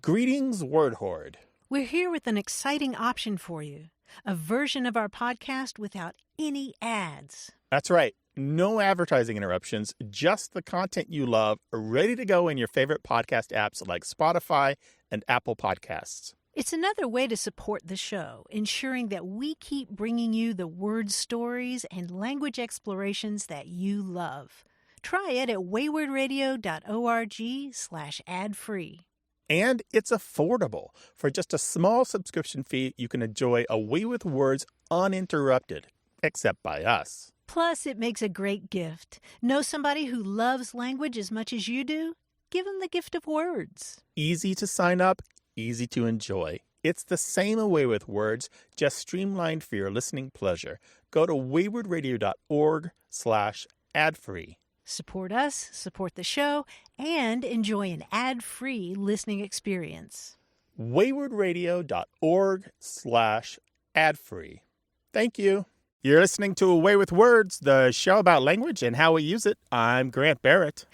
Greetings, Word Horde. We're here with an exciting option for you, a version of our podcast without any ads. That's right. No advertising interruptions, just the content you love, ready to go in your favorite podcast apps like Spotify and Apple Podcasts. It's another way to support the show, ensuring that we keep bringing you the word stories and language explorations that you love. Try it at waywardradio.org/ad-free. And it's affordable. For just a small subscription fee, you can enjoy A Way with Words uninterrupted, except by us. Plus, it makes a great gift. Know somebody who loves language as much as you do? Give them the gift of words. Easy to sign up, easy to enjoy. It's the same A Way with Words, just streamlined for your listening pleasure. Go to waywardradio.org/ad-free. Support us, support the show, and enjoy an ad-free listening experience. waywardradio.org/ad-free. Thank you. You're listening to A Way with Words, the show about language and how we use it. I'm Grant Barrett.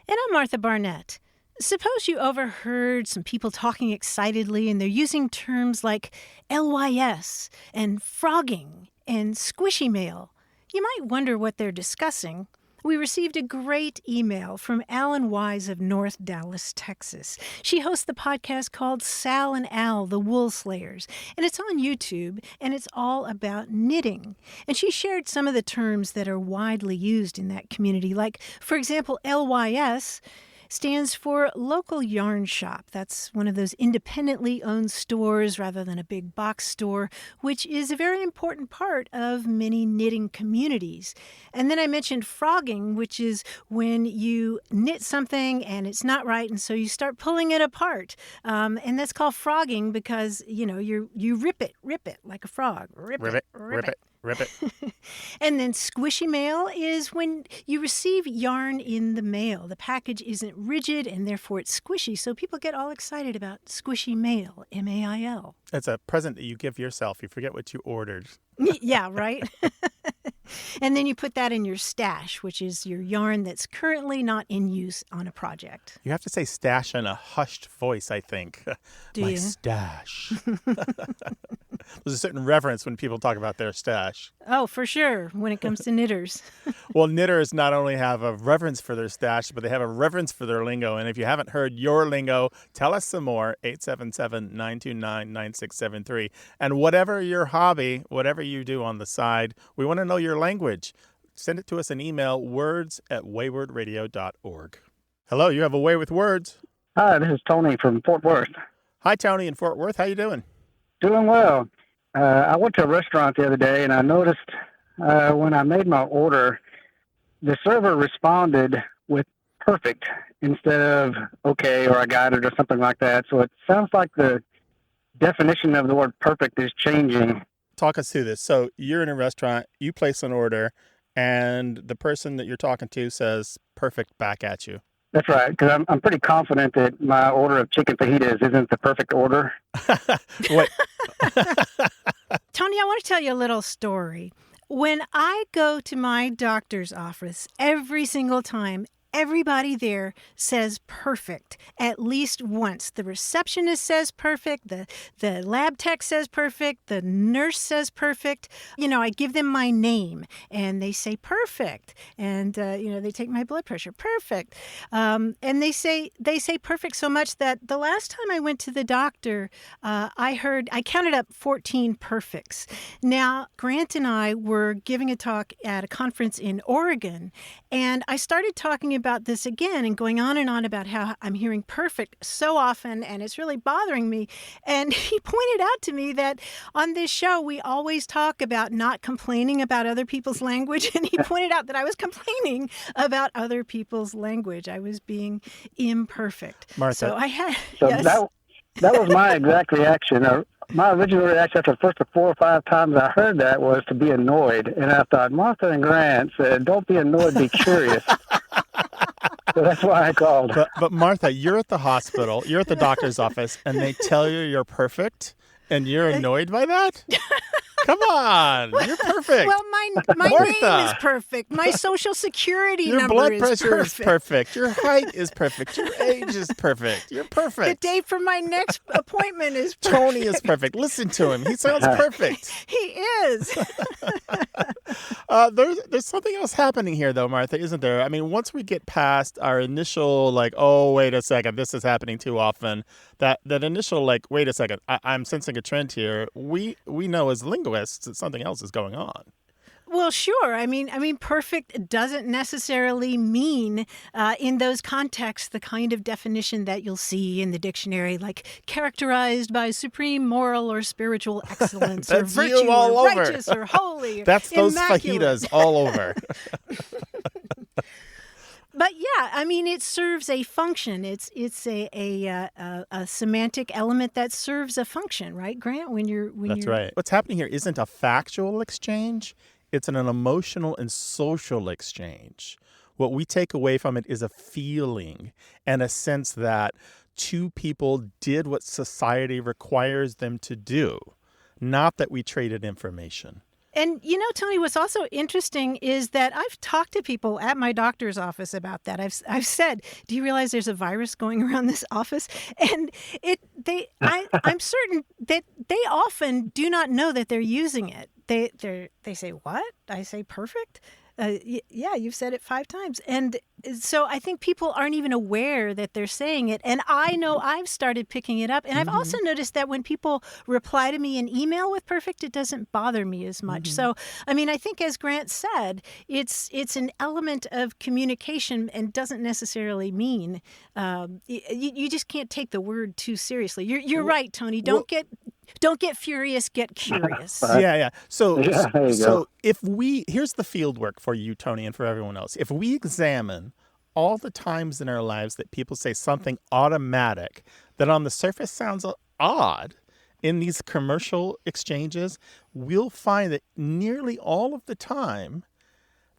And I'm Martha Barnett. Suppose you overheard some people talking excitedly and they're using terms like LYS and frogging and squishy mail. You might wonder what they're discussing. We received a great email from Alan Wise of North Dallas, Texas. She hosts the podcast called Sal and Al, the Wool Slayers, and it's on YouTube, and it's all about knitting. And she shared some of the terms that are widely used in that community, like, for example, LYS stands for Local Yarn Shop. That's one of those independently owned stores rather than a big box store, which is a very important part of many knitting communities. And then I mentioned frogging, which is when you knit something and it's not right, and so you start pulling it apart. And that's called frogging because, you know, you rip it like a frog. Rip it. And then squishy mail is when you receive yarn in the mail. The package isn't rigid and therefore it's squishy. So people get all excited about squishy mail, M-A-I-L. It's a present that you give yourself. You forget what you ordered. Yeah, right? And then you put that in your stash, which is your yarn that's currently not in use on a project. You have to say stash in a hushed voice, I think. Do My you? stash. There's a certain reverence when people talk about their stash. Oh, for sure, when it comes to knitters. Well, knitters not only have a reverence for their stash, but they have a reverence for their lingo. And if you haven't heard your lingo, tell us some more, 877-929-9673. And whatever your hobby, whatever you do on the side, we want to know your language. Send it to us in email, words@waywardradio.org. Hello, you have A Way with Words. Hi, this is Tony from Fort Worth. Hi, Tony in Fort Worth. How you doing? Doing well. I went to a restaurant the other day, and I noticed when I made my order, the server responded with perfect instead of okay or I got it or something like that. So it sounds like the definition of the word perfect is changing. Talk us through this. So you're in a restaurant, you place an order, and the person that you're talking to says perfect back at you. That's right, because I'm pretty confident that my order of chicken fajitas isn't the perfect order. Wait. Tony, I want to tell you a little story. When I go to my doctor's office, every single time, everybody there says perfect at least once. The receptionist says perfect. The lab tech says perfect. The nurse says perfect. You know, I give them my name and they say perfect. And, they take my blood pressure. Perfect. And they say perfect so much that the last time I went to the doctor, I counted up 14 perfects. Now, Grant and I were giving a talk at a conference in Oregon, and I started talking about this again and going on and on about how I'm hearing perfect so often and it's really bothering me. And he pointed out to me that on this show, we always talk about not complaining about other people's language. And he pointed out that I was complaining about other people's language. I was being imperfect. Martha. So I had... So yes. that was my exact reaction. My original reaction after the first 4 or 5 times I heard that was to be annoyed. And I thought, Martha and Grant said, don't be annoyed, be curious. So that's why I called. But Martha, you're at the hospital, you're at the doctor's office, and they tell you you're perfect, And you're annoyed by that? Come on, you're perfect. Well, my name is perfect. My social security Your number blood is pressure perfect. is perfect. Your height is perfect. Your age is perfect. You're perfect. The date for my next appointment is perfect. Tony is perfect. Listen to him. He sounds perfect. He is. There's something else happening here, though, Martha, isn't there? I mean, once we get past our initial, like, oh, wait a second, this is happening too often, that initial, like, wait a second, I'm sensing a trend here, we know as linguists that something else is going on. Well, sure. I mean, perfect doesn't necessarily mean in those contexts the kind of definition that you'll see in the dictionary, like characterized by supreme moral or spiritual excellence, or virtue, you all or over. righteous, or holy. That's those immaculate. fajitas all over. But yeah, I mean, it serves a function. It's a semantic element that serves a function, right, Grant? That's right. What's happening here isn't a factual exchange. It's an emotional and social exchange. What we take away from it is a feeling and a sense that two people did what society requires them to do, not that we traded information. And, Tony, what's also interesting is that I've talked to people at my doctor's office about that. I've said, do you realize there's a virus going around this office? And I'm certain that they often do not know that they're using it. They say, what? I say, perfect? Yeah, you've said it 5 times. And so I think people aren't even aware that they're saying it. And I know I've started picking it up. And I've also noticed that when people reply to me in email with perfect, it doesn't bother me as much. So, I mean, I think as Grant said, it's an element of communication and doesn't necessarily mean you just can't take the word too seriously. You're right, Tony. Don't get furious, get curious. Yeah. So go. Here's the field work for you, Tony, and for everyone else. If we examine all the times in our lives that people say something automatic that on the surface sounds odd in these commercial exchanges, we'll find that nearly all of the time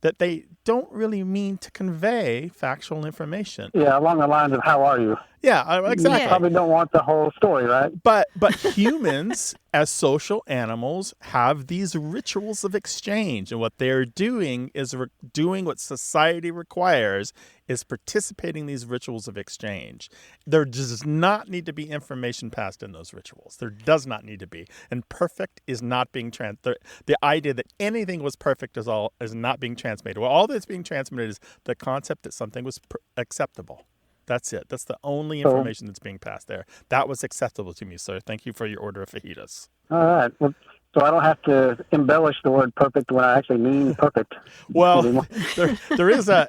that they don't really mean to convey factual information. Yeah, along the lines of how are you? Yeah, exactly. You probably don't want the whole story, right? But humans, as social animals, have these rituals of exchange. And what they're doing is doing what society requires, is participating in these rituals of exchange. There does not need to be information passed in those rituals. There does not need to be. And perfect is not being the idea that anything was perfect is not being transmitted. Well, all that's being transmitted is the concept that something was acceptable. That's it. That's the only information that's being passed there. That was acceptable to me, sir. Thank you for your order of fajitas. All right. Well, so I don't have to embellish the word perfect when I actually mean perfect. Well, there is a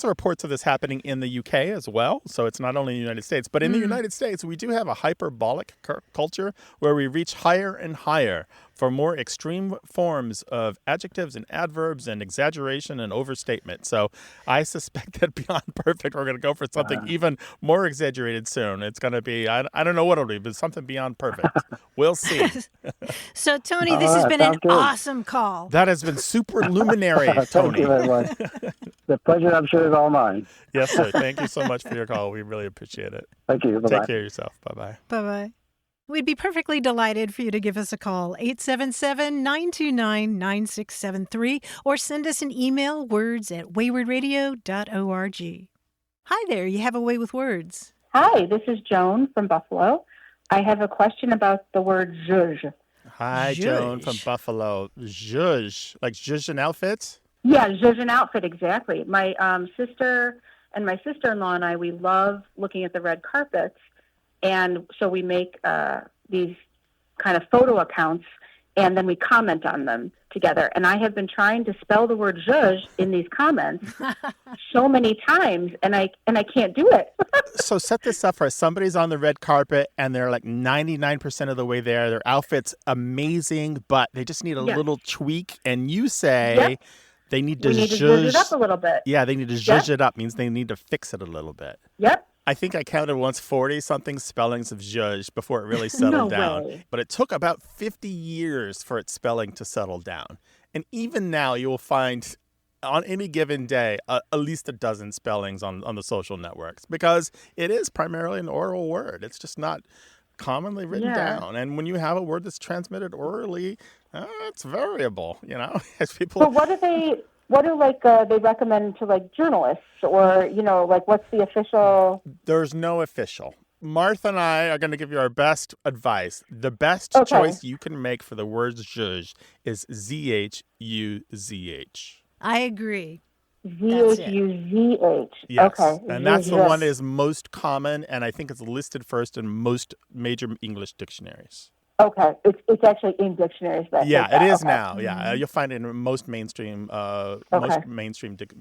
reports of this happening in the UK as well. So it's not only in the United States, but in the United States, we do have a hyperbolic culture where we reach higher and higher for more extreme forms of adjectives and adverbs and exaggeration and overstatement. So I suspect that beyond perfect, we're going to go for something even more exaggerated soon. It's going to be, I don't know what it'll be, but something beyond perfect. We'll see. So, Tony, this has been an awesome call. That has been superluminary, Tony. Thank you very much. The pleasure, I'm sure, is all mine. Yes, sir. Thank you so much for your call. We really appreciate it. Thank you. Bye-bye. Take care of yourself. Bye-bye. Bye-bye. We'd be perfectly delighted for you to give us a call, 877-929-9673, or send us an email, words@waywardradio.org. Hi there, you have a way with words. Hi, this is Joan from Buffalo. I have a question about the word zhuzh. Hi, Joan from Buffalo. Zhuzh, like zhuzh and outfits? Yeah, zhuzh and outfit, exactly. My sister and my sister-in-law and I, we love looking at the red carpets. And so we make these kind of photo accounts, and then we comment on them together. And I have been trying to spell the word zhuzh in these comments so many times, and I can't do it. So set this up for us. Somebody's on the red carpet, and they're like 99% of the way there. Their outfit's amazing, but they just need a little tweak. And you say they need to zhuzh it up a little bit. Yeah, they need to zhuzh it up. Means they need to fix it a little bit. Yep. I think I counted once 40-something spellings of zhuzh before it really settled down. Way. But it took about 50 years for its spelling to settle down. And even now, you will find on any given day at least a dozen spellings on the social networks because it is primarily an oral word. It's just not commonly written down. And when you have a word that's transmitted orally, it's variable, as people. But what do they recommend to like journalists, or like what's the official? There's no official. Martha and I are going to give you our best advice. The best choice you can make for the word zhuzh is zhuzh. I agree. zhuzh. Yes. Okay. And that's the one that is most common, and I think it's listed first in most major English dictionaries. Okay. It's actually in dictionaries. It is now. Yeah, you'll find it in most mainstream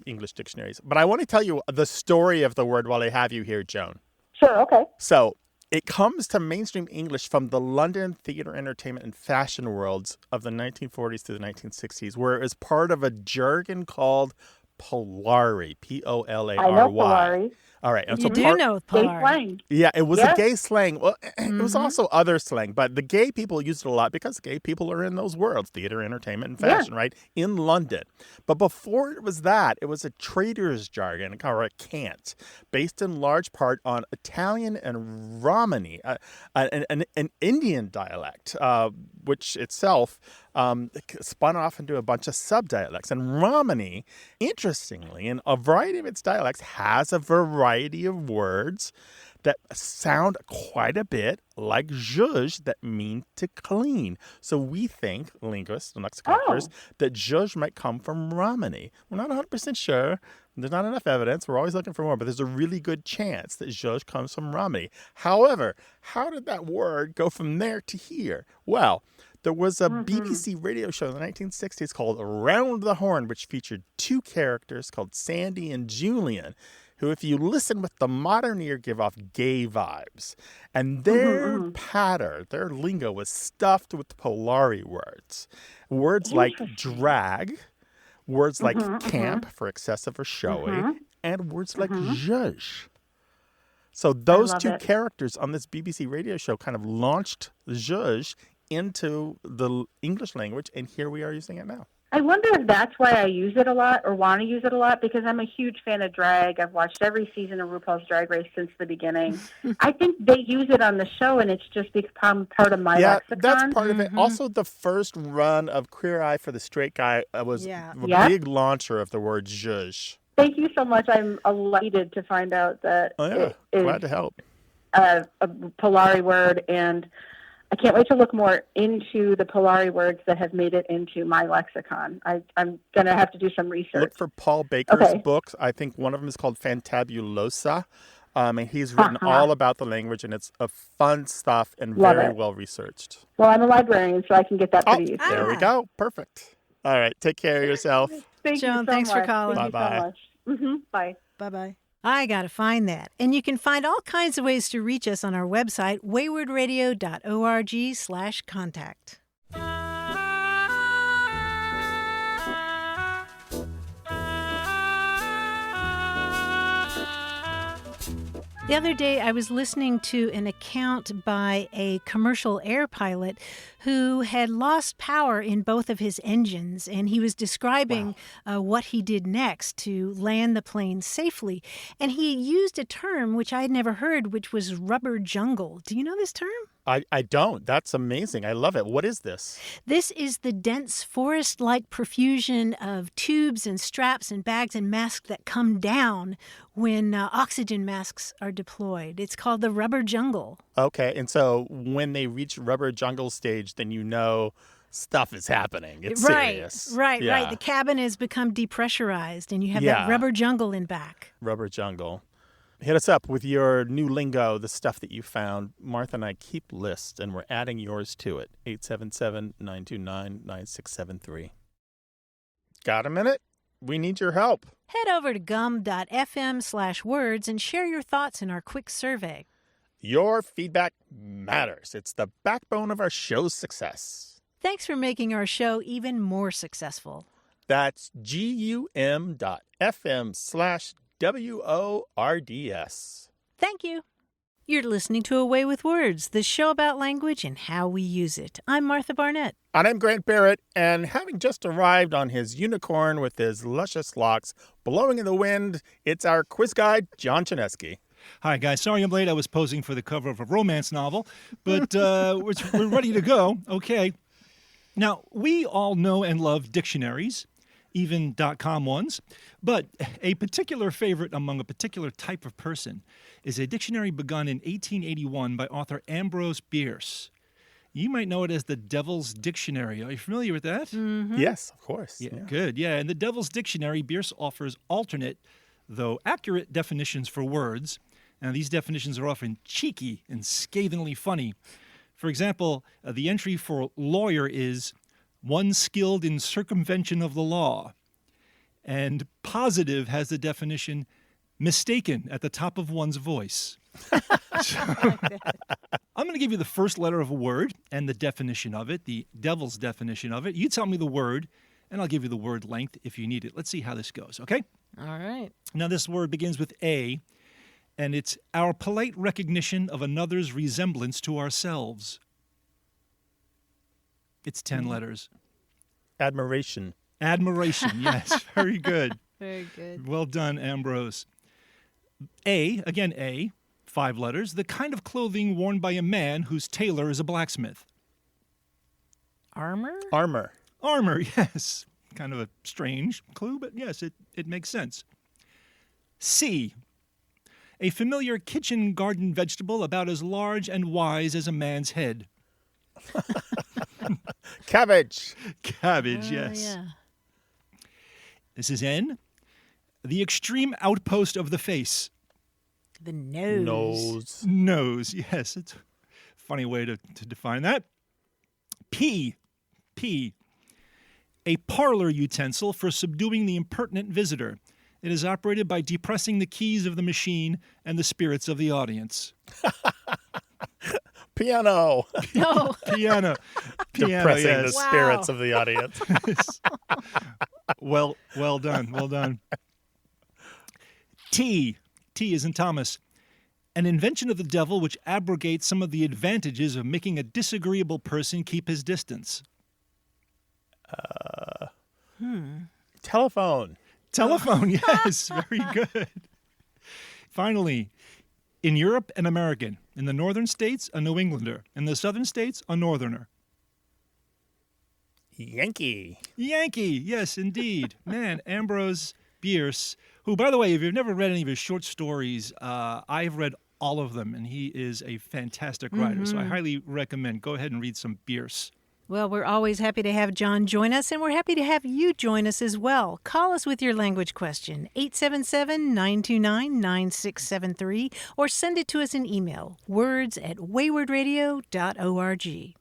English dictionaries. But I want to tell you the story of the word while I have you here, Joan. Sure, okay. So it comes to mainstream English from the London theater, entertainment, and fashion worlds of the 1940s to the 1960s, where it was part of a jargon called Polari, P-O-L-A-R-Y. I know Polari. All right. And you do know Gay Polari. slang. Yeah, it was a gay slang. Well, it was also other slang, but the gay people used it a lot because gay people are in those worlds, theater, entertainment, and fashion, right, in London. But before it was that, it was a trader's jargon, or a cant, based in large part on Italian and Romani, an Indian dialect, which itself spun off into a bunch of subdialects. And Romani, interestingly, in a variety of its dialects, has a variety of words that sound quite a bit like zhuzh, that mean to clean. So we think, linguists and lexicographers, that zhuzh might come from Romani. We're not 100% sure. There's not enough evidence. We're always looking for more, but there's a really good chance that zhuzh comes from Romani. However, how did that word go from there to here? Well, there was a BBC radio show in the 1960s called Around the Horn, which featured two characters called Sandy and Julian, who, if you listen with the modern ear, give off gay vibes. And their patter, their lingo, was stuffed with Polari words. Words like drag, words like camp for excessive or showy, and words like zhuzh. So those two characters on this BBC radio show kind of launched zhuzh into the English language, and here we are using it now. I wonder if that's why I use it a lot, or want to use it a lot, because I'm a huge fan of drag. I've watched every season of RuPaul's Drag Race since the beginning. I think they use it on the show, and it's just become part of my lexicon. Yeah, that's part of it. Also, the first run of Queer Eye for the Straight Guy was a big launcher of the word zhuzh. Thank you so much. I'm elated to find out that it is glad to help. A Polari word, and I can't wait to look more into the Polari words that have made it into my lexicon. I'm going to have to do some research. Look for Paul Baker's books. I think one of them is called Fantabulosa. And he's written all about the language, and it's fun stuff and very well researched. Well, I'm a librarian, so I can get that pretty easy. There we go. Perfect. All right. Take care of yourself. Thank Joan, you so thanks much. for calling. Thank Bye-bye. you so much. Bye. Bye-bye. I got to find that. And you can find all kinds of ways to reach us on our website, waywardradio.org/contact. The other day, I was listening to an account by a commercial air pilot who had lost power in both of his engines, and he was describing what he did next to land the plane safely. And he used a term which I had never heard, which was rubber jungle. Do you know this term? I don't. That's amazing. I love it. What is this? This is the dense forest-like profusion of tubes and straps and bags and masks that come down when oxygen masks are deployed. It's called the rubber jungle. Okay. And so when they reach rubber jungle stage, then you know stuff is happening. It's serious. Right. The cabin has become depressurized, and you have that rubber jungle in back. Rubber jungle. Hit us up with your new lingo, the stuff that you found. Martha and I keep lists, and we're adding yours to it. 877-929-9673. Got a minute? We need your help. Head over to gum.fm/words and share your thoughts in our quick survey. Your feedback matters. It's the backbone of our show's success. Thanks for making our show even more successful. That's gum.fm/WORDS. Thank you. You're listening to A Way with Words, the show about language and how we use it. I'm Martha Barnett. And I'm Grant Barrett, and having just arrived on his unicorn with his luscious locks blowing in the wind, it's our quiz guide, John Chinesky. Hi, guys. Sorry I'm late. I was posing for the cover of a romance novel, but we're ready to go. Okay. Now, we all know and love dictionaries, even .com ones, but a particular favorite among a particular type of person is a dictionary begun in 1881 by author Ambrose Bierce. You might know it as the Devil's Dictionary. Are you familiar with that? Mm-hmm. Yes, of course. Yeah, good. Yeah, in the Devil's Dictionary, Bierce offers alternate, though accurate, definitions for words. Now, these definitions are often cheeky and scathingly funny. For example, the entry for lawyer is one skilled in circumvention of the law. And positive has the definition mistaken at the top of one's voice. I'm going to give you the first letter of a word and the definition of it, the devil's definition of it. You tell me the word, and I'll give you the word length if you need it. Let's see how this goes, okay? All right. Now, this word begins with A, and it's our polite recognition of another's resemblance to ourselves. It's 10 letters. Admiration. Admiration, yes. Very good. Very good. Well done, Ambrose. A, again A, 5 letters, the kind of clothing worn by a man whose tailor is a blacksmith. Armor? Armor. Armor, yes. Kind of a strange clue, but yes, it makes sense. C, a familiar kitchen garden vegetable about as large and wise as a man's head. Cabbage. Cabbage, yes. Yeah. This is N, the extreme outpost of the face. The nose. Nose, yes. It's a funny way to define that. P, a parlor utensil for subduing the impertinent visitor. It is operated by depressing the keys of the machine and the spirits of the audience. Piano. No. Piano. Depressing Yes. the spirits of the audience. Well done. T is in Thomas. An invention of the devil which abrogates some of the advantages of making a disagreeable person keep his distance. Telephone. Telephone, yes. Very good. Finally, in Europe, an American. In the northern states, a New Englander. In the southern states, a northerner. Yankee. Yankee, yes, indeed. Man, Ambrose Bierce, who, by the way, if you've never read any of his short stories, I've read all of them, and he is a fantastic writer, so I highly recommend. Go ahead and read some Bierce. Well, we're always happy to have John join us, and we're happy to have you join us as well. Call us with your language question, 877-929-9673, or send it to us in email, words@waywardradio.org.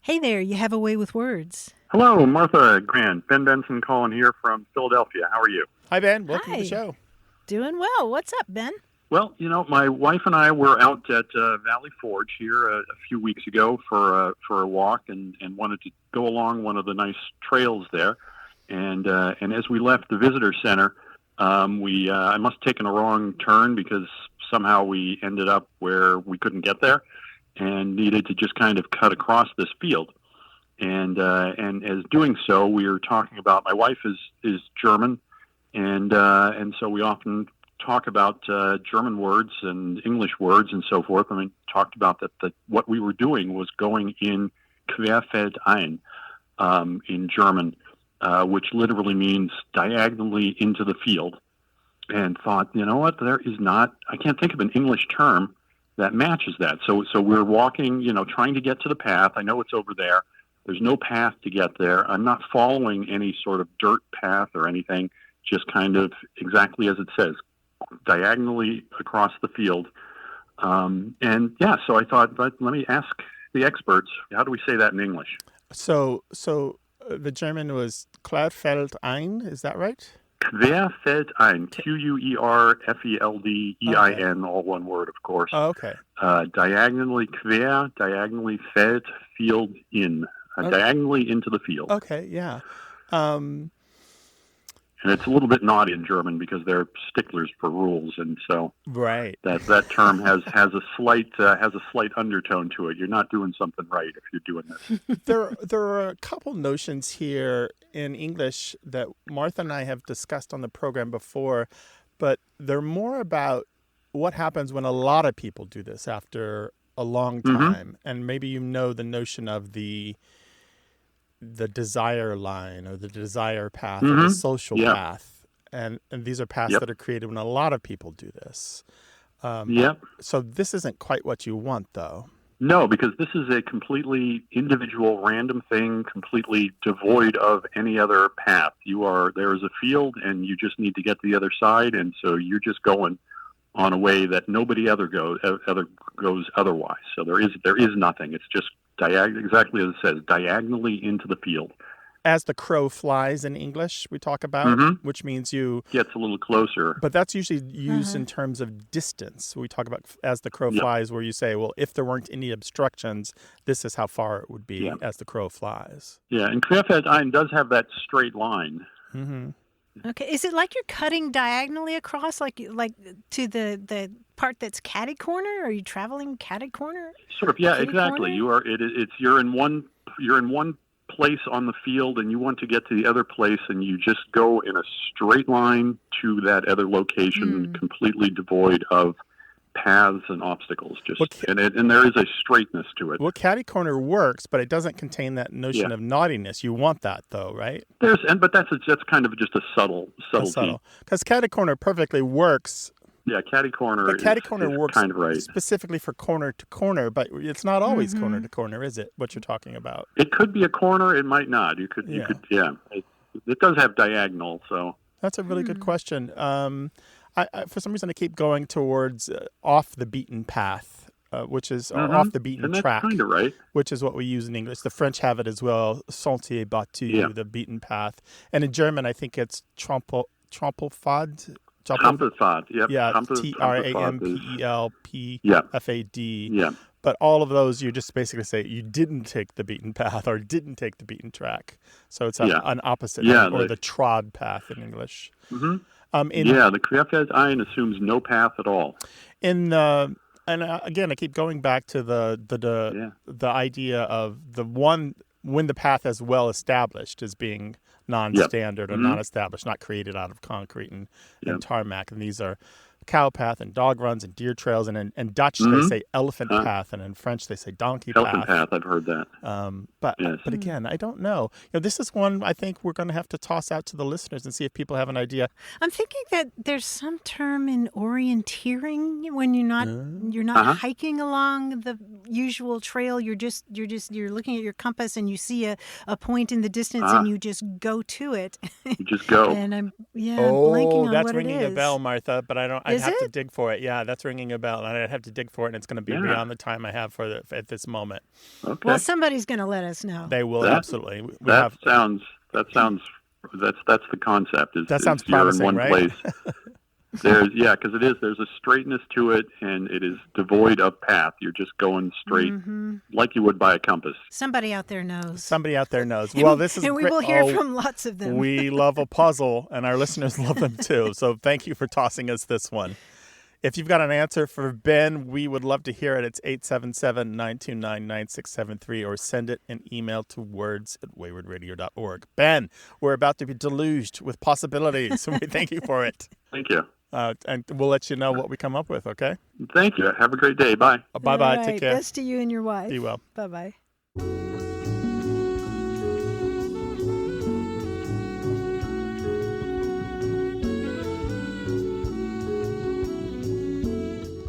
Hey there, you have a way with words. Hello, Martha Grant. Ben Benson calling here from Philadelphia. How are you? Hi, Ben. Welcome to Hi. the show. Doing well. What's up, Ben? Well, my wife and I were out at Valley Forge here a few weeks ago for a walk and wanted to go along one of the nice trails there. And as we left the visitor center, I must have taken a wrong turn because somehow we ended up where we couldn't get there and needed to just kind of cut across this field. And as doing so, we were talking about, my wife is German, and so we often talk about German words and English words and so forth. I mean, talked about that what we were doing was going in querfeldein in German, which literally means diagonally into the field, and thought, you know what, I can't think of an English term that matches that. So we're walking, trying to get to the path. I know it's over there. There's no path to get there. I'm not following any sort of dirt path or anything, just kind of exactly as it says, diagonally across the field. So I thought, let me ask the experts, how do we say that in English? So the German was querfeldein, is that right? Querfeldein, Querfeldein, all one word, of course. Oh, okay. Diagonally quer, diagonally feld, field in. Diagonally into the field. Okay, yeah. And it's a little bit naughty in German because they're sticklers for rules, and so right. that term has a slight undertone to it. You're not doing something right if you're doing this. There are a couple notions here in English that Martha and I have discussed on the program before, but they're more about what happens when a lot of people do this after a long time? And maybe you know the notion of the desire line or the desire path or the social path. And these are paths that are created when a lot of people do this. So this isn't quite what you want, though. No, because this is a completely individual, random thing, completely devoid of any other path. There is a field, and you just need to get to the other side, and so you're just going on a way that nobody goes otherwise. So there is nothing. It's just exactly as it says, diagonally into the field. As the crow flies in English, we talk about, which means you gets a little closer. But that's usually used in terms of distance. We talk about as the crow flies, where you say, well, if there weren't any obstructions, this is how far it would be as the crow flies. Yeah, and querfeldein does have that straight line. Okay, is it like you're cutting diagonally across, like to the part that's catty corner? Are you traveling catty corner? Sort of, yeah, exactly. Corner? You're in one place on the field, and you want to get to the other place, and you just go in a straight line to that other location, completely devoid of paths and obstacles. And there is a straightness to it. Well, catty corner works, but it doesn't contain that notion of naughtiness. You want that, though, right? But that's kind of just a subtlety. Because catty corner perfectly works. Yeah, catty corner. But catty corner works kind of right. specifically for corner to corner, but it's not always corner to corner, is it? What you're talking about? It could be a corner. It might not. You could. It does have diagonal. So that's a really good question. I for some reason I keep going towards off the beaten path, which is off the beaten track. Kind of right. Which is what we use in English. The French have it as well. Sentier battu, the beaten path, and in German I think it's Trampelpfad. Trampelpfad, yeah, Trampelpfad. Yeah. But all of those, you just basically say you didn't take the beaten path or didn't take the beaten track. So it's an opposite, or the trod path in English. The querfeldein assumes no path at all. Again, I keep going back to the idea of the one when the path is well established as being non-standard or non-established, not created out of concrete and tarmac. And these are cow path and dog runs and deer trails. And in Dutch, they say elephant path. And in French, they say donkey path. Elephant path, I've heard that. But again, I don't know. This is one I think we're going to have to toss out to the listeners and see if people have an idea. I'm thinking that there's some term in orienteering when you're not hiking along the usual trail. You're looking at your compass and you see a point in the distance and you just go to it. You just go. And I'm blanking on that's what ringing it is. A bell, Martha. But I'd have to dig for it. Yeah, that's ringing a bell, and I'd have to dig for it, and it's going to be beyond the time I have at this moment. Okay. Well, somebody's going to let us know. They will absolutely. That's the concept. That sounds promising, you're in one right? place. Because there's a straightness to it, and it is devoid of path. You're just going straight like you would by a compass. Somebody out there knows. Well, this is and we will hear from lots of them. We love a puzzle, and our listeners love them too. So thank you for tossing us this one. If you've got an answer for Ben, we would love to hear it. It's 877-929-9673, or send it an email to words@waywardradio.org. Ben, we're about to be deluged with possibilities, so we thank you for it. Thank you. And we'll let you know what we come up with, okay? Thank you. Have a great day. Bye. Bye-bye. Right. Take care. Best to you and your wife. Be well. Bye-bye.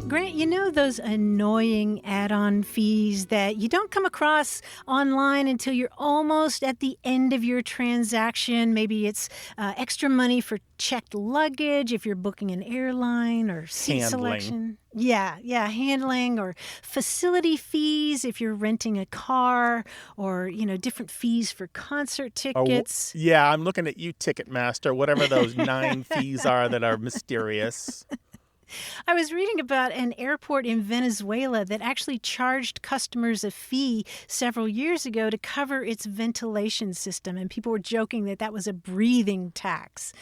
Grant, you know those annoying add-on fees that you don't come across online until you're almost at the end of your transaction? Maybe it's extra money for checked luggage if you're booking an airline, or seat selection. Yeah, handling, or facility fees if you're renting a car, or, different fees for concert tickets. I'm looking at you, Ticketmaster, whatever those 9 fees are that are mysterious. I was reading about an airport in Venezuela that actually charged customers a fee several years ago to cover its ventilation system, and people were joking that was a breathing tax.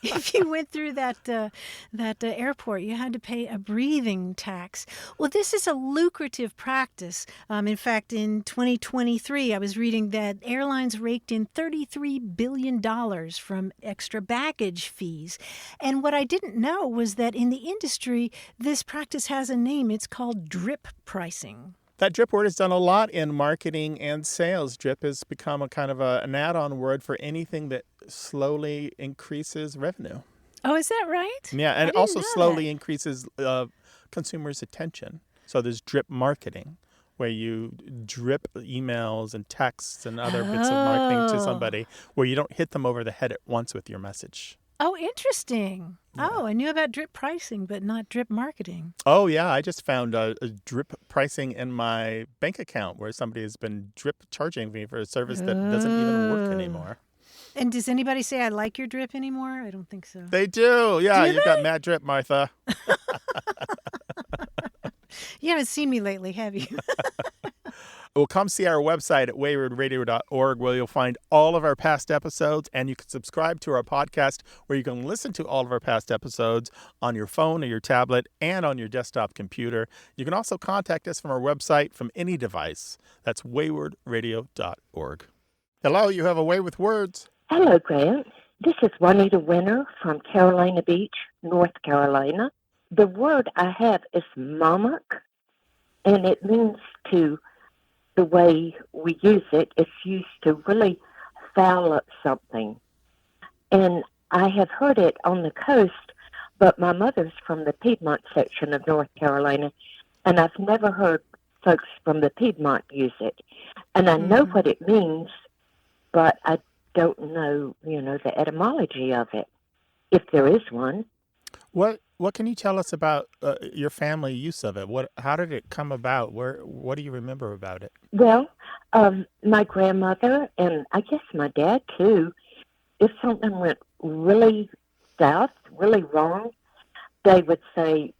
If you went through that airport, you had to pay a breathing tax. Well, this is a lucrative practice. In fact, in 2023, I was reading that airlines raked in $33 billion from extra baggage fees. And what I didn't know was that in the industry, this practice has a name. It's called drip pricing. That drip word has done a lot in marketing and sales. Drip has become a kind of an add-on word for anything that slowly increases revenue. Oh, is that right? Yeah, I and it didn't also know slowly that. increases consumers' attention. So there's drip marketing, where you drip emails and texts and other bits of marketing to somebody, where you don't hit them over the head at once with your message. Oh, interesting. Yeah. Oh, I knew about drip pricing, but not drip marketing. Oh, yeah. I just found a drip pricing in my bank account where somebody has been drip charging me for a service that doesn't even work anymore. And does anybody say I like your drip anymore? I don't think so. They do. Yeah, Do you've got mad drip, Martha. You haven't seen me lately, have you? Well, come see our website at waywardradio.org, where you'll find all of our past episodes, and you can subscribe to our podcast, where you can listen to all of our past episodes on your phone or your tablet and on your desktop computer. You can also contact us from our website from any device. That's waywardradio.org. Hello, you have a way with words. Hello, Grant. This is Juanita Winter from Carolina Beach, North Carolina. The word I have is mammock, and it means to, the way we use it, it's used to really foul up something. And I have heard it on the coast, but my mother's from the Piedmont section of North Carolina, and I've never heard folks from the Piedmont use it. And I know what it means, but I don't know, the etymology of it, if there is one. What can you tell us about your family use of it? How did it come about? What do you remember about it? Well, my grandmother, and I guess my dad too, if something went really south, really wrong, they would say,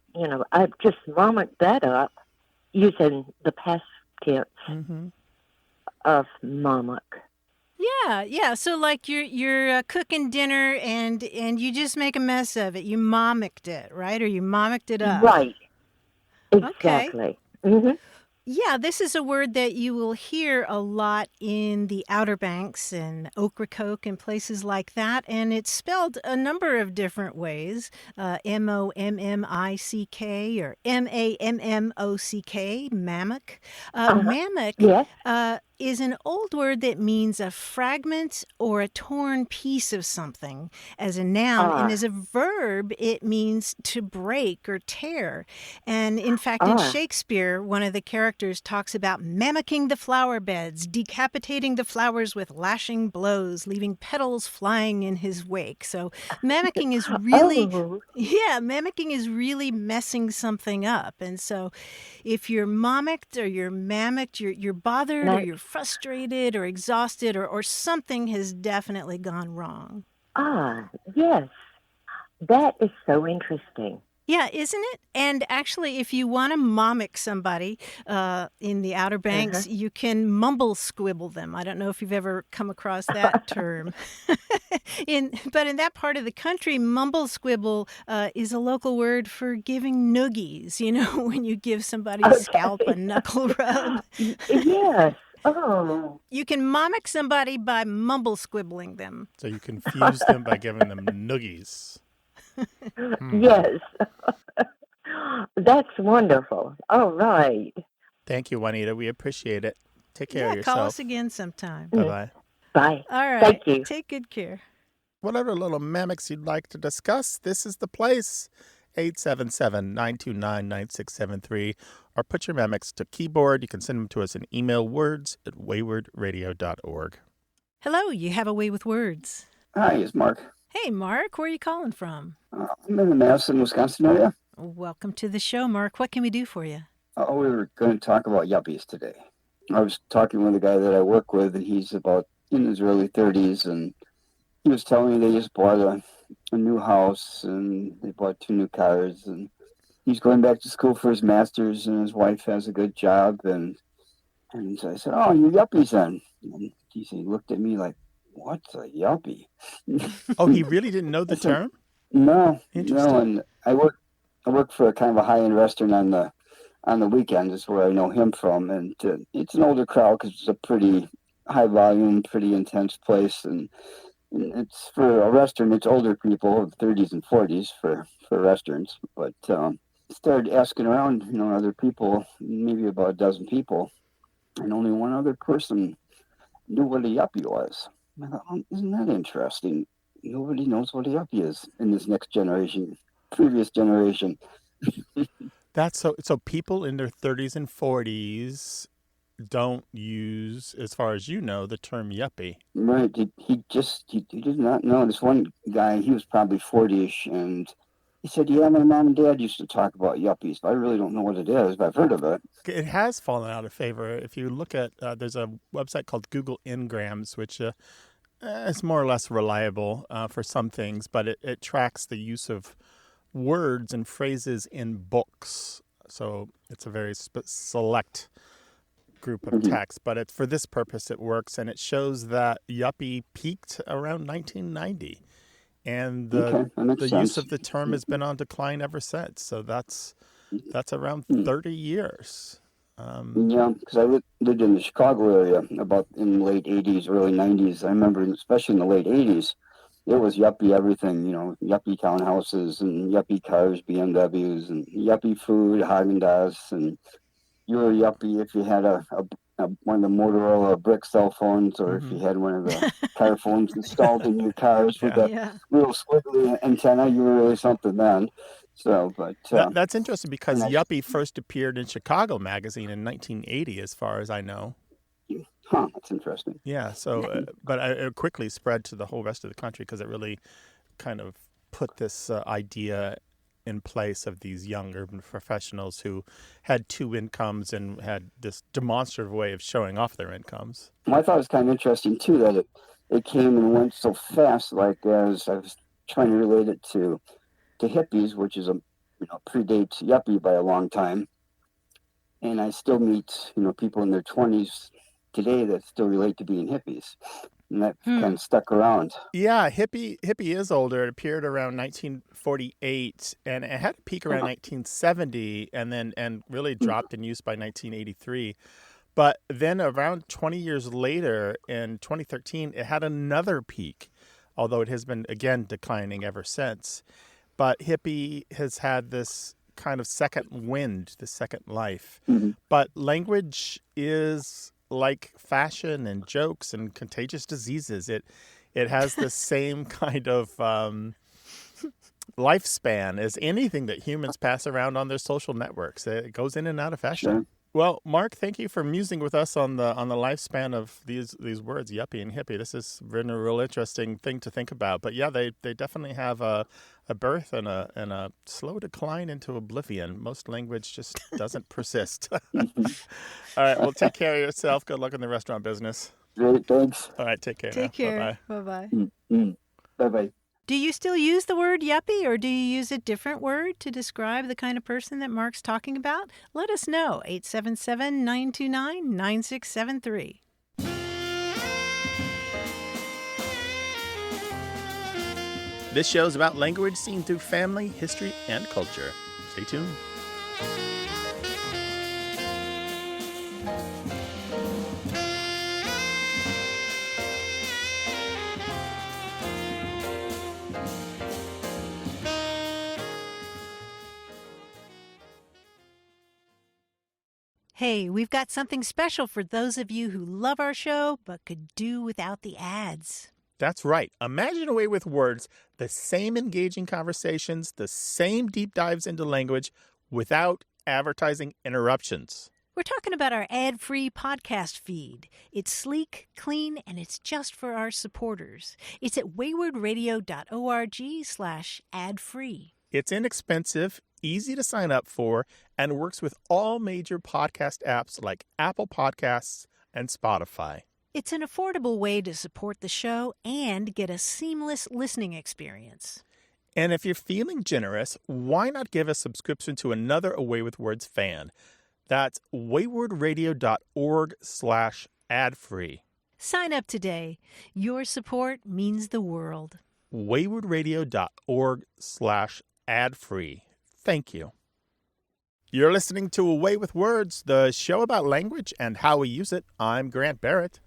I just mommicked that up, using the past tense of mommock. Yeah. So like you're cooking dinner and you just make a mess of it. You mommicked it, right? Or you mommicked it up. Right. Exactly. Okay. Yeah, this is a word that you will hear a lot in the Outer Banks and Ocracoke and places like that. And it's spelled a number of different ways, M-O-M-M-I-C-K or M-A-M-M-O-C-K, mammock. Mammock is an old word that means a fragment or a torn piece of something as a noun. And as a verb, it means to break or tear. And in fact, in Shakespeare, one of the characters talks about mammocking the flower beds, decapitating the flowers with lashing blows, leaving petals flying in his wake. So mammocking is really, mammocking is really messing something up. And so if you're mommicked or you're mammocked, you're bothered or you're frustrated or exhausted or something has definitely gone wrong. Yes. That is so interesting. Yeah, isn't it? And actually, if you want to mommick somebody in the Outer Banks, you can mumble-squibble them. I don't know if you've ever come across that term. But in that part of the country, mumble-squibble is a local word for giving noogies, when you give somebody's scalp a knuckle rub. Yes. Oh. You can mommick somebody by mumble-squibbling them. So you confuse them by giving them noogies. Yes. That's wonderful. All right. Thank you, Juanita. We appreciate it. Take care of yourself. Call us again sometime. Bye-bye. Bye. All right. Thank you. Take good care. Whatever little mammocks you'd like to discuss, this is the place. 877-929-9673. Or put your mammocks to keyboard. You can send them to us in email, words@waywardradio.org. Hello, you have a way with words. Hi, it's Mark. Hey, Mark, where are you calling from? I'm in the Madison, Wisconsin area. Welcome to the show, Mark. What can we do for you? We were going to talk about yuppies today. I was talking with a guy that I work with, and he's about in his early 30s, and he was telling me they just bought a new house, and they bought 2 new cars, and he's going back to school for his master's, and his wife has a good job, and so I said, "Oh, you're yuppies then?" And he looked at me like, "What's a yuppie?" Oh, he really didn't know the term? No. Interesting. No, and I work for a kind of a high-end restaurant on the weekends is where I know him from, and it's an older crowd because it's a pretty high volume, pretty intense place, and And it's for a Western, it's older people, 30s and 40s for Westerns. But started asking around, other people, maybe about a dozen people, and only one other person knew what a yuppie was. I thought, isn't that interesting? Nobody knows what a yuppie is in this next generation, previous generation. That's so people in their 30s and 40s don't use, as far as you know, the term yuppie. Right. He did not know. This one guy, he was probably 40-ish, and he said, yeah, my mom and dad used to talk about yuppies, but I really don't know what it is, but I've heard of it. It has fallen out of favor. If you look at, there's a website called Google Ngrams, which is more or less reliable for some things, but it tracks the use of words and phrases in books. So it's a very select group of texts, but for this purpose it works, and it shows that yuppie peaked around 1990, and the use of the term has been on decline ever since. So that's around 30 years. Yeah, because I lived in the Chicago area about in the late 80s, early 90s. I remember, especially in the late 80s, it was yuppie everything, yuppie townhouses and yuppie cars, BMWs, and yuppie food, Haagen-Dazs, and you were a yuppie if you had one of the Motorola brick cell phones, or if you had one of the car phones installed in your cars with that little squiggly antenna. You were really something then. So, but that's interesting because yuppie first appeared in Chicago Magazine in 1980, as far as I know. Huh, that's interesting. Yeah. So, but it quickly spread to the whole rest of the country because it really kind of put this idea in place of these young urban professionals who had two incomes and had this demonstrative way of showing off their incomes. Well, I thought it was kind of interesting, too, that it came and went so fast, like as I was trying to relate it to hippies, which is predates yuppie by a long time. And I still meet, people in their 20s today that still relate to being hippies. And that kind of stuck around. Yeah, hippie is older. It appeared around 1948, and it had a peak around 1970, and really dropped in use by 1983. But then around 20 years later, in 2013, it had another peak, although it has been, again, declining ever since. But hippie has had this kind of second wind, the second life. But language is like fashion and jokes and contagious diseases. It has the same kind of lifespan as anything that humans pass around on their social networks. It goes in and out of fashion. Sure. Well, Mark, thank you for musing with us on the lifespan of these words, yuppie and hippie. This has been a real interesting thing to think about. But yeah, they definitely have a birth and a slow decline into oblivion. Most language just doesn't persist. All right, well, take care of yourself. Good luck in the restaurant business. Great, thanks. All right, take care. Take care. Bye-bye. Bye-bye. Bye-bye. Do you still use the word yuppie, or do you use a different word to describe the kind of person that Mark's talking about? Let us know. 877-929-9673. This show is about language seen through family, history, and culture. Stay tuned. Hey, we've got something special for those of you who love our show but could do without the ads. That's right. Imagine a way with words, the same engaging conversations, the same deep dives into language without advertising interruptions. We're talking about our ad-free podcast feed. It's sleek, clean, and it's just for our supporters. It's at waywardradio.org/ad-free. It's inexpensive, easy to sign up for, and works with all major podcast apps like Apple Podcasts and Spotify. It's an affordable way to support the show and get a seamless listening experience. And if you're feeling generous, why not give a subscription to another Away with Words fan? That's waywardradio.org/ad-free. Sign up today. Your support means the world. waywardradio.org/ad-free. Thank you. You're listening to Away with Words, the show about language and how we use it. I'm Grant Barrett.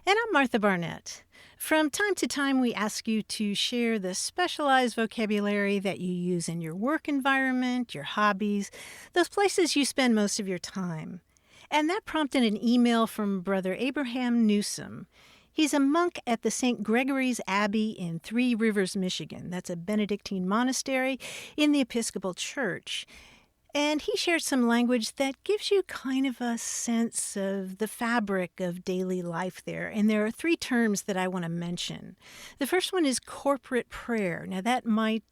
And I'm Martha Barnett. From time to time, we ask you to share the specialized vocabulary that you use in your work environment, your hobbies, those places you spend most of your time. And that prompted an email from Brother Abraham Newsom. He's a monk at the St. Gregory's Abbey in Three Rivers, Michigan. That's a Benedictine monastery in the Episcopal Church. And he shared some language that gives you kind of a sense of the fabric of daily life there. And there are three terms that I want to mention. The first one is corporate prayer. Now, that might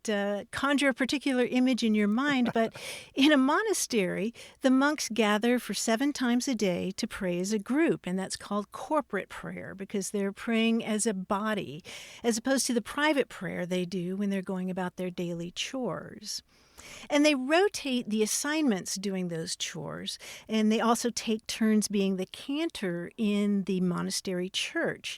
conjure a particular image in your mind, but in a monastery, the monks gather for 7 times a day to pray as a group. And that's called corporate prayer because they're praying as a body, as opposed to the private prayer they do when they're going about their daily chores. And they rotate the assignments doing those chores, and they also take turns being the cantor in the monastery church.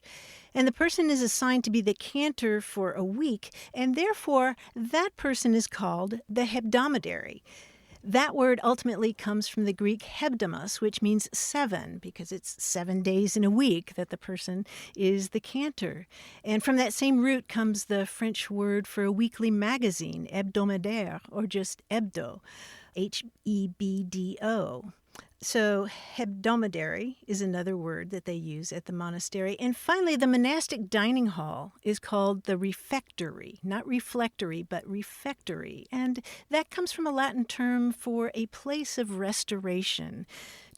And the person is assigned to be the cantor for a week, and therefore that person is called the hebdomadary. That word ultimately comes from the Greek hebdomos, which means 7, because it's 7 days in a week that the person is the cantor. And from that same root comes the French word for a weekly magazine, hebdomadaire, or just hebdo, Hebdo. So hebdomadary is another word that they use at the monastery. And finally, the monastic dining hall is called the refectory, not reflectory, but refectory. And that comes from a Latin term for a place of restoration.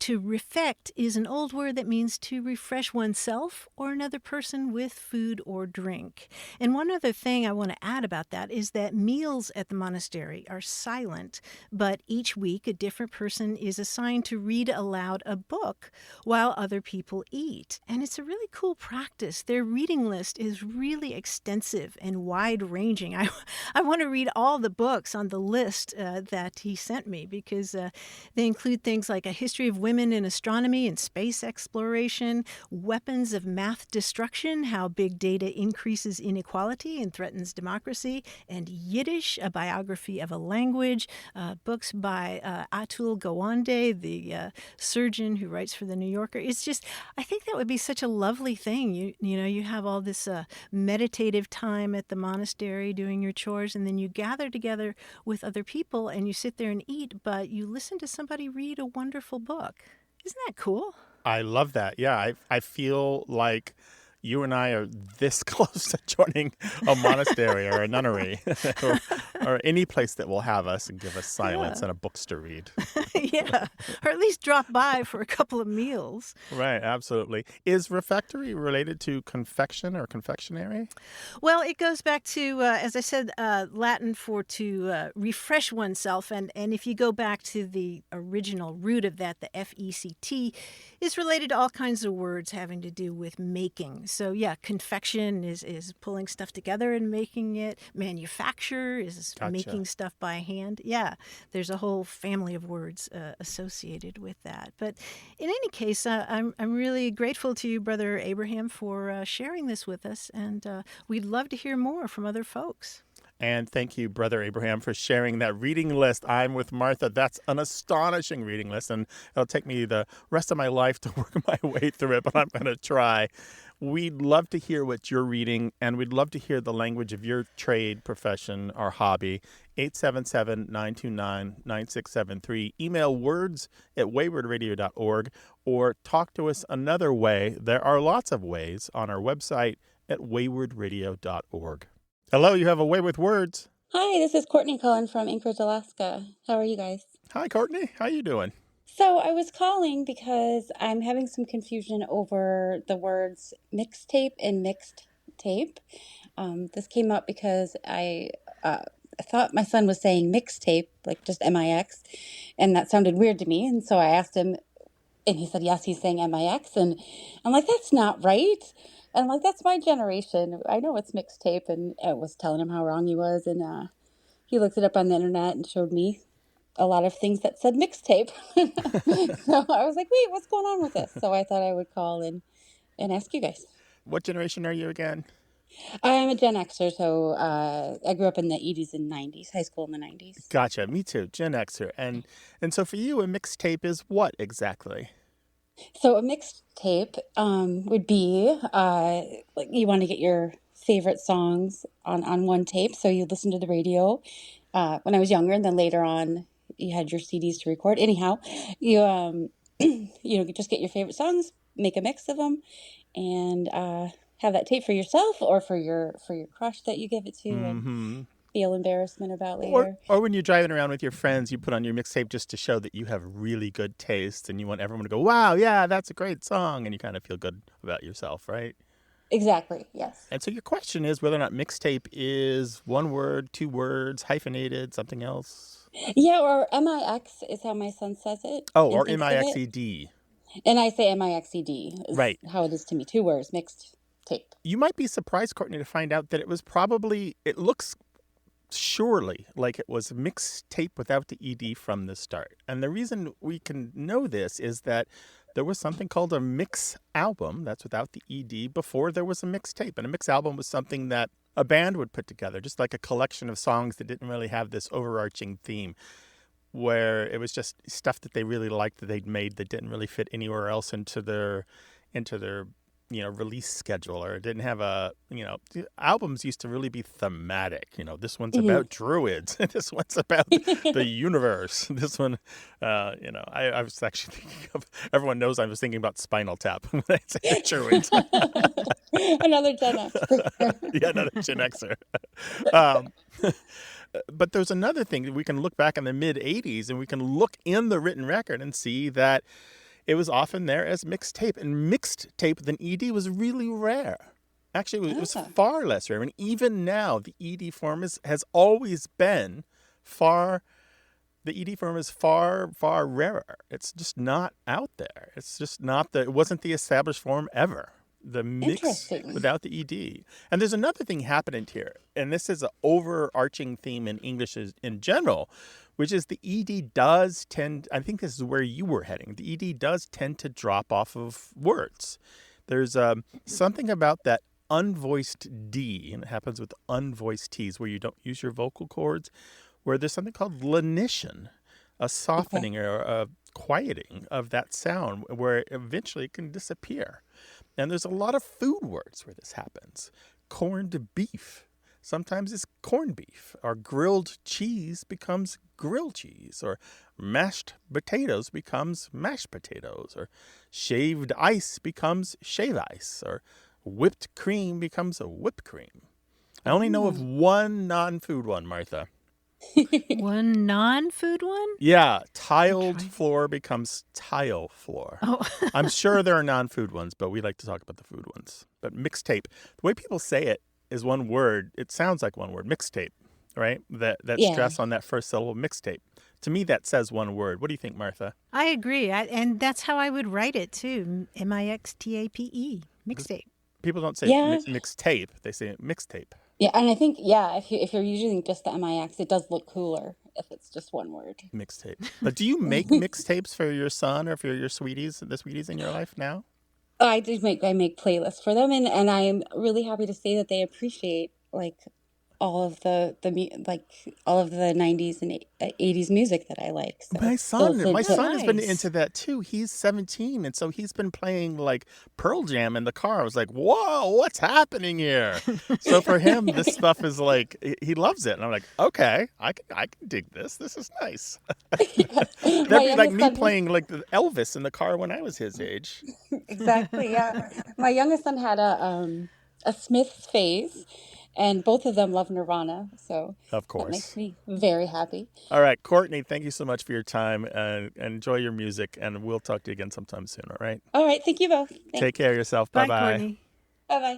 To refect is an old word that means to refresh oneself or another person with food or drink. And one other thing I want to add about that is that meals at the monastery are silent, but each week a different person is assigned to read aloud a book while other people eat. And it's a really cool practice. Their reading list is really extensive and wide-ranging. I want to read all the books on the list that he sent me because they include things like a history of women in astronomy and space exploration, weapons of math destruction, how big data increases inequality and threatens democracy, and Yiddish, a biography of a language, books by Atul Gawande, the surgeon who writes for The New Yorker. It's just, I think that would be such a lovely thing. You have all this meditative time at the monastery doing your chores, and then you gather together with other people and you sit there and eat, but you listen to somebody read a wonderful book. Isn't that cool? I love that. Yeah, I feel like you and I are this close to joining a monastery or a nunnery or any place that will have us and give us silence and a books to read. Yeah, or at least drop by for a couple of meals. Right, absolutely. Is refectory related to confection or confectionery? Well, it goes back to, as I said, Latin for to refresh oneself. And if you go back to the original root of that, the FECT, is related to all kinds of words having to do with making. So, yeah, confection is pulling stuff together and making it. Manufacture is making stuff by hand. Yeah, there's a whole family of words associated with that. But in any case, I'm really grateful to you, Brother Abraham, for sharing this with us. And we'd love to hear more from other folks. And thank you, Brother Abraham, for sharing that reading list. I'm with Martha. That's an astonishing reading list, and it'll take me the rest of my life to work my way through it, but I'm going to try. We'd love to hear what you're reading, and we'd love to hear the language of your trade, profession, or hobby. 877-929-9673. Email words@waywardradio.org, or talk to us another way. There are lots of ways on our website at waywardradio.org. Hello, you have a way with words. Hi, this is Courtney calling from Anchorage, Alaska. How are you guys? Hi, Courtney. How you doing? So I was calling because I'm having some confusion over the words mixtape and mixed tape. This came up because I thought my son was saying mixtape, like just M-I-X, and that sounded weird to me. And so I asked him, and he said, yes, he's saying M-I-X. And I'm like, that's not right. And I'm like, that's my generation. I know it's mixtape. And I was telling him how wrong he was. And he looked it up on the internet and showed me a lot of things that said mixtape. So I was like, wait, what's going on with this? So I thought I would call and ask you guys. What generation are you again? I'm a Gen Xer, so I grew up in the 80s and 90s, high school in the 90s. Gotcha. Me too, Gen Xer. And so for you, a mixtape is what exactly? So a mixtape would be like you want to get your favorite songs on one tape. So you listen to the radio when I was younger, and then later on you had your CDs to record. Anyhow, you just get your favorite songs, make a mix of them, and have that tape for yourself or for your crush that you give it to, and feel embarrassment about later. Or when you're driving around with your friends, you put on your mixtape just to show that you have really good taste and you want everyone to go, wow, yeah, that's a great song. And you kind of feel good about yourself, right? Exactly, yes. And so your question is whether or not mixtape is one word, two words, hyphenated, something else? Yeah, or MIX is how my son says it. Oh, or MIXED. And I say MIXED is right. how it is to me. 2 words, mixed tape. You might be surprised, Courtney, to find out that it looks surely like it was mixtape without the ED from the start. And the reason we can know this is that there was something called a mix album, that's without the ED, before there was a mixtape. And a mix album was something that a band would put together, just like a collection of songs that didn't really have this overarching theme, where it was just stuff that they really liked that they'd made that didn't really fit anywhere else into their release schedule, or it didn't have albums used to really be thematic. This one's about druids. This one's about the universe. This one, I was actually thinking of, everyone knows I was thinking about Spinal Tap when I say druids. Another Gen Xer. Yeah, another Gen Xer. But there's another thing that we can look back in the mid-'80s and we can look in the written record and see that it was often there as mixed tape, and mixed tape with an ED was really rare. Actually, it was far less rare. And even now, the ED form has always been far rarer. It's just not out there. It's just not it wasn't the established form ever. The mix without the ED. And there's another thing happening here, and this is an overarching theme in English in general, which is the ED does tend, I think this is where you were heading, the ED does tend to drop off of words. There's something about that unvoiced D, and it happens with unvoiced T's, where you don't use your vocal cords, where there's something called lenition, a softening or a quieting of that sound, where eventually it can disappear. And there's a lot of food words where this happens. Corned beef. Sometimes it's corned beef. Or grilled cheese becomes grilled cheese. Or mashed potatoes becomes mashed potatoes. Or shaved ice becomes shave ice. Or whipped cream becomes a whipped cream. I only know of one non-food one, Martha. One non-food one? Yeah, tiled floor becomes tile floor. Oh. I'm sure there are non-food ones, but we like to talk about the food ones. But mixtape, the way people say it is one word. It sounds like one word, mixtape, right? That stress on that first syllable, mixtape. To me, that says one word. What do you think, Martha? I agree. And that's how I would write it, too. MIXTAPE, mixtape. People don't say mixtape. They say mixtape. Yeah, and I think, if you're using just the MIX, it does look cooler if it's just one word. Mixtape. But do you make mixtapes for your son or for your the sweeties in your life now? Oh, I make playlists for them, and I'm really happy to say that they appreciate all of the 90s and 80s music that I like. So my son has been into that too. He's 17, and so he's been playing Pearl Jam in the car. I was like, "Whoa, what's happening here?" So for him, this stuff is he loves it, and I'm like, "Okay, I can dig this. This is nice." That'd be like me playing the Elvis in the car when I was his age. Exactly. Yeah, my youngest son had a Smiths phase. And both of them love Nirvana, so of course. That makes me very happy. All right, Courtney, thank you so much for your time, and enjoy your music, and we'll talk to you again sometime soon, all right? All right, thank you both. Thanks. Take care of yourself. Bye, Bye-bye. Courtney. Bye-bye.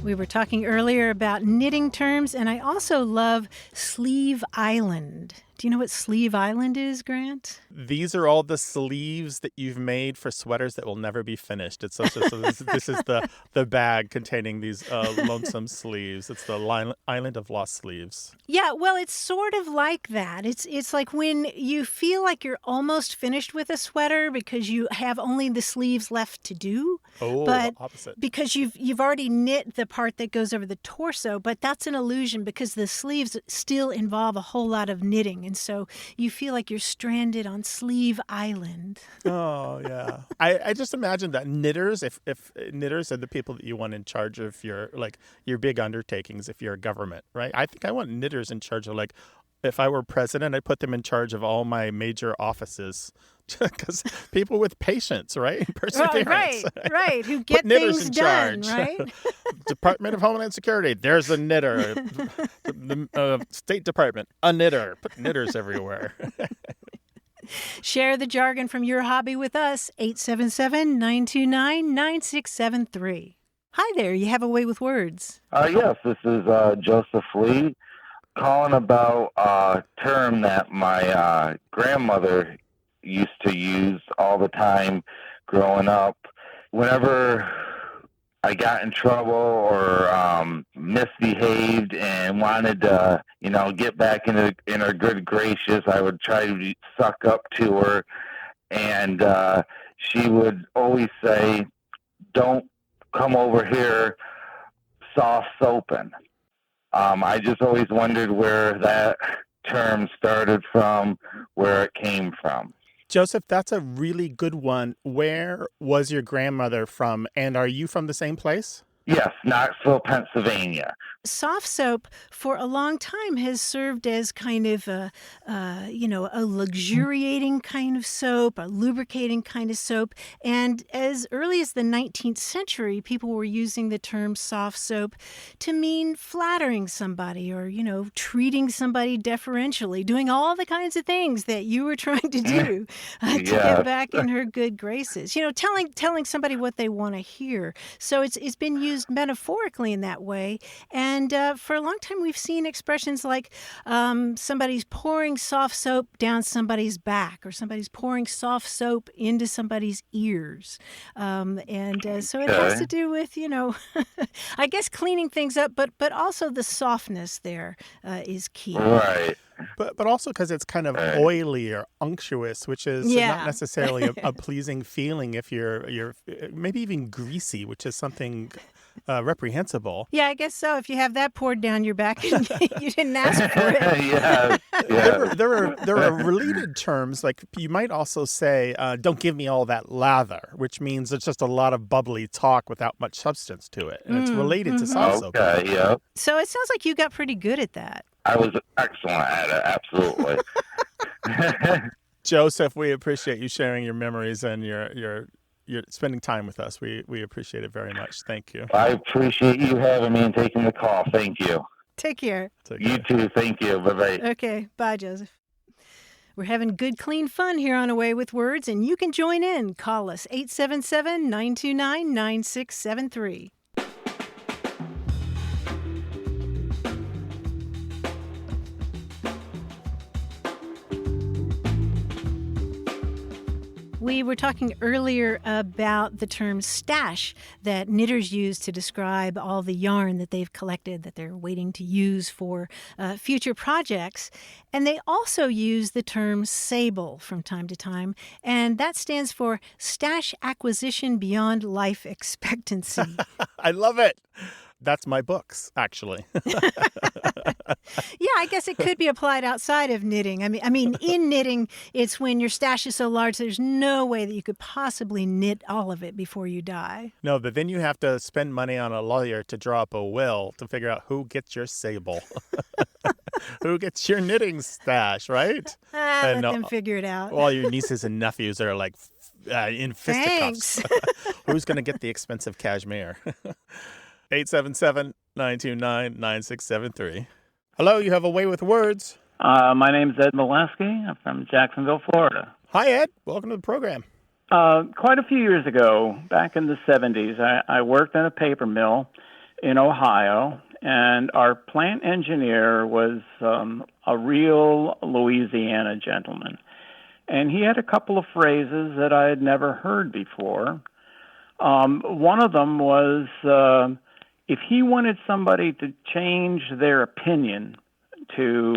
We were talking earlier about knitting terms, and I also love Sleeve Island. Do you know what Sleeve Island is, Grant? These are all the sleeves that you've made for sweaters that will never be finished. It's also, so this is the bag containing these lonesome sleeves. It's the Island of Lost Sleeves. Yeah, well, it's sort of like that. It's like when you feel like you're almost finished with a sweater because you have only the sleeves left to do. Oh, but opposite. Because you've already knit the part that goes over the torso, but that's an illusion because the sleeves still involve a whole lot of knitting, and so you feel like you're stranded on Sleeve Island. Oh, yeah. I just imagine that knitters, if knitters are the people that you want in charge of your big undertakings, if you're a government, right? I think I want knitters in charge of, if I were president, I'd put them in charge of all my major offices. Because people with patience, right? Perseverance. Right. Who get things done, right? Department of Homeland Security, there's a knitter. The State Department, a knitter. Put knitters everywhere. Share the jargon from your hobby with us, 877-929-9673. Hi there, you have a way with words. Yes, this is Joseph Lee calling about a term that my grandmother used to use all the time growing up. Whenever I got in trouble or misbehaved and wanted to, get back in her good graces, I would try to suck up to her, and she would always say, "Don't come over here soft soaping." I just always wondered where that term started from, where it came from. Joseph, that's a really good one. Where was your grandmother from, and are you from the same place? Yes, Knoxville, Pennsylvania. Soft soap for a long time has served as kind of a luxuriating kind of soap, a lubricating kind of soap. And as early as the 19th century, people were using the term soft soap to mean flattering somebody or, treating somebody deferentially, doing all the kinds of things that you were trying to do to get back in her good graces. Telling somebody what they want to hear. So it's been used metaphorically in that way. And for a long time, we've seen expressions like somebody's pouring soft soap down somebody's back or somebody's pouring soft soap into somebody's ears. So it has to do with, I guess cleaning things up, but also the softness there is key. Right. But also because it's kind of oily or unctuous, which is not necessarily a pleasing feeling if you're maybe even greasy, which is something reprehensible. Yeah, I guess so. If you have that poured down your back and you didn't ask for it. Yeah. There are related terms, like you might also say, don't give me all that lather, which means it's just a lot of bubbly talk without much substance to it. And it's related to soft soap. Okay, yeah. So it sounds like you got pretty good at that. I was excellent at it, absolutely. Joseph, we appreciate you sharing your memories and your spending time with us. We appreciate it very much. Thank you. I appreciate you having me and taking the call. Thank you. Take care. You too. Thank you. Bye-bye. Okay. Bye, Joseph. We're having good, clean fun here on A Way with Words, and you can join in. Call us, 877-929-9673. We were talking earlier about the term stash that knitters use to describe all the yarn that they've collected that they're waiting to use for future projects. And they also use the term sable from time to time, and that stands for stash acquisition beyond life expectancy. I love it. That's my books, actually. Yeah, I guess it could be applied outside of knitting. I mean, in knitting, it's when your stash is so large, there's no way that you could possibly knit all of it before you die. No, but then you have to spend money on a lawyer to draw up a will to figure out who gets your sable. Who gets your knitting stash, right? Let them figure it out. All your nieces and nephews are like in fisticuffs. Who's going to get the expensive cashmere? 877-929-9673. Hello, you have a way with words. My name's Ed Molesky. I'm from Jacksonville, Florida. Hi, Ed. Welcome to the program. Quite a few years ago, back in the 70s, I worked in a paper mill in Ohio, and our plant engineer was a real Louisiana gentleman. And he had a couple of phrases that I had never heard before. One of them was, if he wanted somebody to change their opinion to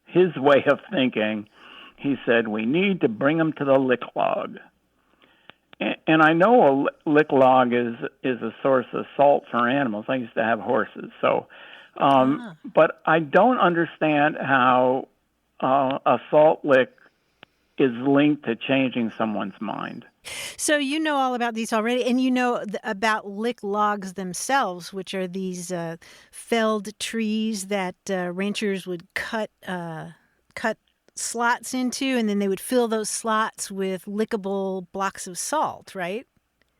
his way of thinking, he said, we need to bring them to the lick log. And I know a lick log is a source of salt for animals. I used to have horses, so but I don't understand how a salt lick is linked to changing someone's mind. So you know all about these already, and you know about lick logs themselves, which are these felled trees that ranchers would cut slots into, and then they would fill those slots with lickable blocks of salt, right?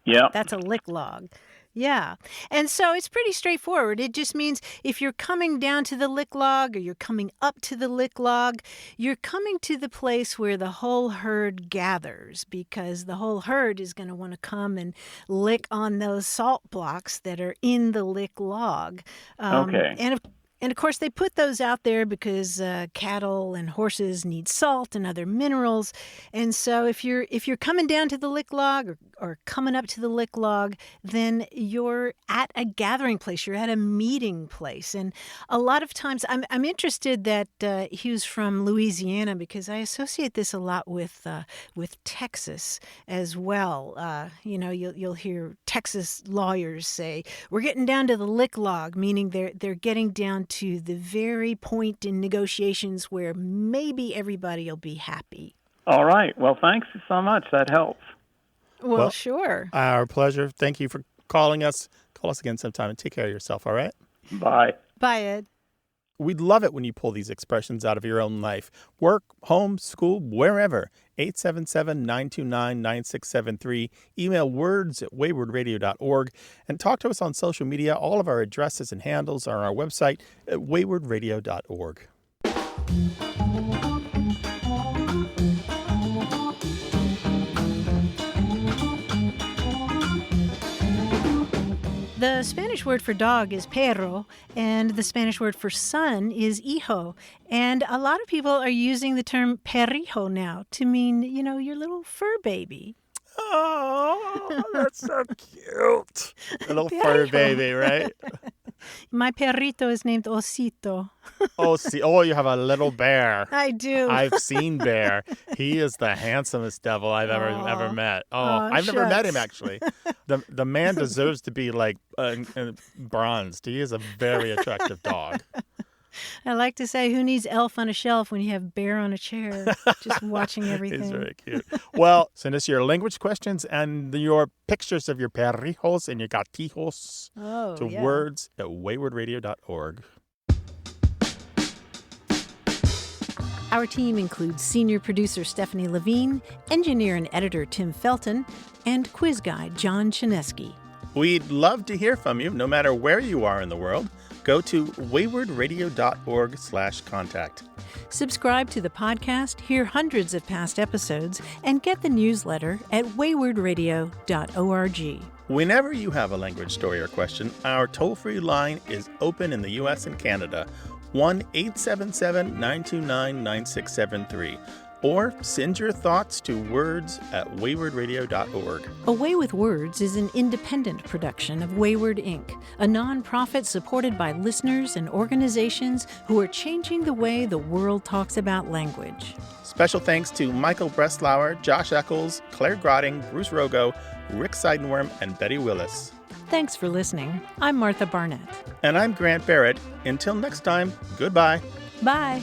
Yeah. That's a lick log. Yeah. And so it's pretty straightforward. It just means if you're coming down to the lick log or you're coming up to the lick log, you're coming to the place where the whole herd gathers, because the whole herd is going to want to come and lick on those salt blocks that are in the lick log. Okay. And of course, they put those out there because cattle and horses need salt and other minerals. And so if you're coming down to the lick log or coming up to the lick log, then you're at a gathering place. You're at a meeting place. And a lot of times, I'm interested that he was from Louisiana, because I associate this a lot with Texas as well. You'll hear Texas lawyers say, "We're getting down to the lick log," meaning they're getting down to the very point in negotiations where maybe everybody will be happy. All right. Well, thanks so much. That helps. Well, sure. Our pleasure. Thank you for calling us. Call us again sometime and take care of yourself, all right? Bye. Bye, Ed. We'd love it when you pull these expressions out of your own life. Work, home, school, wherever. 877-929-9673. Email words@waywardradio.org. And talk to us on social media. All of our addresses and handles are on our website at waywardradio.org. The Spanish word for dog is perro, and the Spanish word for son is hijo. And a lot of people are using the term perrijo now to mean, your little fur baby. Oh, that's so cute. A little fur baby, right? My perrito is named Osito. Oh, you have a little bear. I do. I've seen Bear. He is the handsomest devil I've ever met. I've never met him, actually. The man deserves to be like bronzed. He is a very attractive dog. I like to say, who needs elf on a shelf when you have bear on a chair, just watching everything. He's very cute. Well, send us your language questions and your pictures of your perrijos and your gatijos to words@waywardradio.org. Our team includes senior producer Stephanie Levine, engineer and editor Tim Felton, and quiz guy John Chinesky. We'd love to hear from you, no matter where you are in the world. Go to waywardradio.org/contact. Subscribe to the podcast, hear hundreds of past episodes, and get the newsletter at waywardradio.org. Whenever you have a language story or question, our toll-free line is open in the U.S. and Canada, 1-877-929-9673. Or send your thoughts to words@waywardradio.org. A Way with Words is an independent production of Wayward Inc., a nonprofit supported by listeners and organizations who are changing the way the world talks about language. Special thanks to Michael Breslauer, Josh Eccles, Claire Grotting, Bruce Rogo, Rick Seidenworm, and Betty Willis. Thanks for listening. I'm Martha Barnett. And I'm Grant Barrett. Until next time, goodbye. Bye.